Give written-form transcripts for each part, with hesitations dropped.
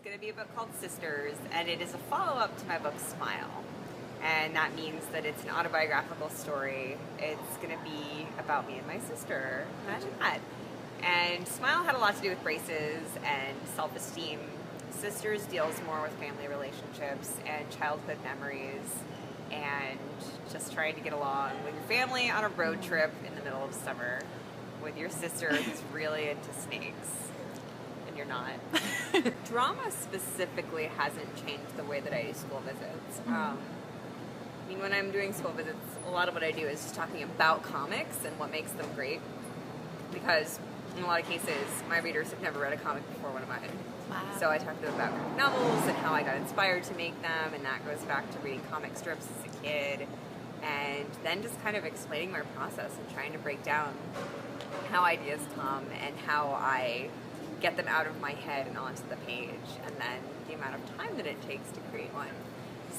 going to be a book called Sisters, and it is a follow-up to my book Smile. And that means that it's an autobiographical story. It's going to be about me and my sister. Imagine that. And Smile had a lot to do with braces and self-esteem. Sisters deals more with family relationships and childhood memories and just trying to get along with your family on a road trip in the middle of summer with your sister who's really into snakes. And you're not. Drama specifically hasn't changed the way that I do school visits. I mean, when I'm doing school visits, a lot of what I do is just talking about comics and what makes them great. Because in a lot of cases, my readers have never read a comic before one of mine. Wow. So I talk to them about graphic novels and how I got inspired to make them, and that goes back to reading comic strips as a kid, and then just kind of explaining my process and trying to break down how ideas come and how I get them out of my head and onto the page, and then the amount of time that it takes to create one.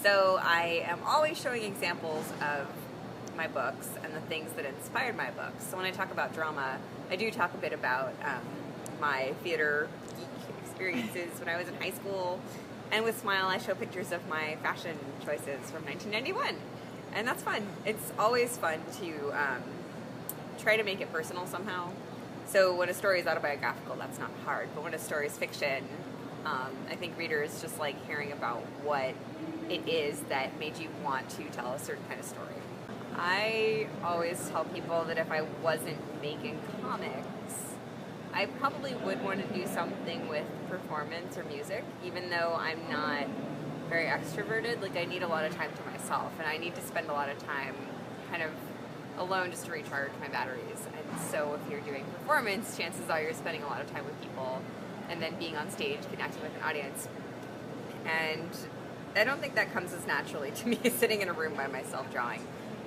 So I am always showing examples of my books and the things that inspired my books. So when I talk about drama, I do talk a bit about my theater geek experiences when I was in high school. And with Smile, I show pictures of my fashion choices from 1991. And that's fun. It's always fun to try to make it personal somehow. So when a story is autobiographical, that's not hard. But when a story is fiction, I think readers just like hearing about what it is that made you want to tell a certain kind of story. I always tell people that if I wasn't making comics, I probably would want to do something with performance or music, even though I'm not very extroverted. Like, I need a lot of time to myself, and I need to spend a lot of time kind of alone just to recharge my batteries. And so if you're doing performance, chances are you're spending a lot of time with people and then being on stage, connecting with an audience. And I don't think that comes as naturally to me sitting in a room by myself drawing.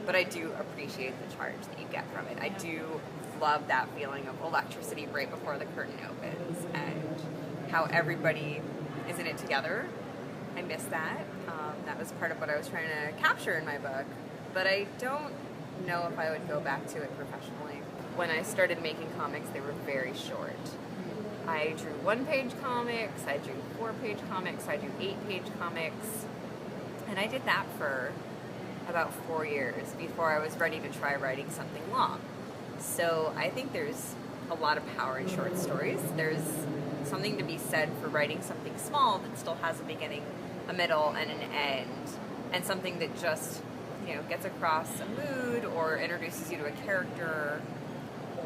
But I do appreciate the charge that you get from it. I do love that feeling of electricity right before the curtain opens and how everybody is in it together. I miss that. That was part of what I was trying to capture in my book. But I don't know if I would go back to it professionally. When I started making comics, they were very short. I drew 1-page comics, I drew 4-page comics, I drew 8-page comics. And I did that for about 4 years before I was ready to try writing something long. So I think there's a lot of power in short stories. There's something to be said for writing something small that still has a beginning, a middle, and an end, and something that just, gets across a mood or introduces you to a character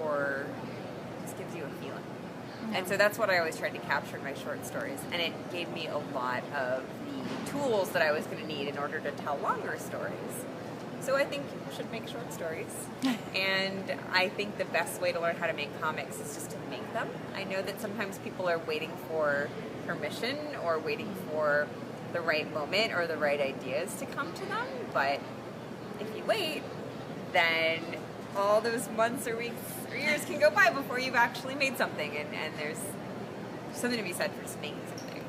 or just gives you a feeling. And so that's what I always tried to capture in my short stories, and it gave me a lot of the tools that I was going to need in order to tell longer stories. So I think people should make short stories, and I think the best way to learn how to make comics is just to make them. I know that sometimes people are waiting for permission or waiting for the right moment or the right ideas to come to them, but if you wait, then all those months or weeks or years can go by before you've actually made something, and there's something to be said for just making something.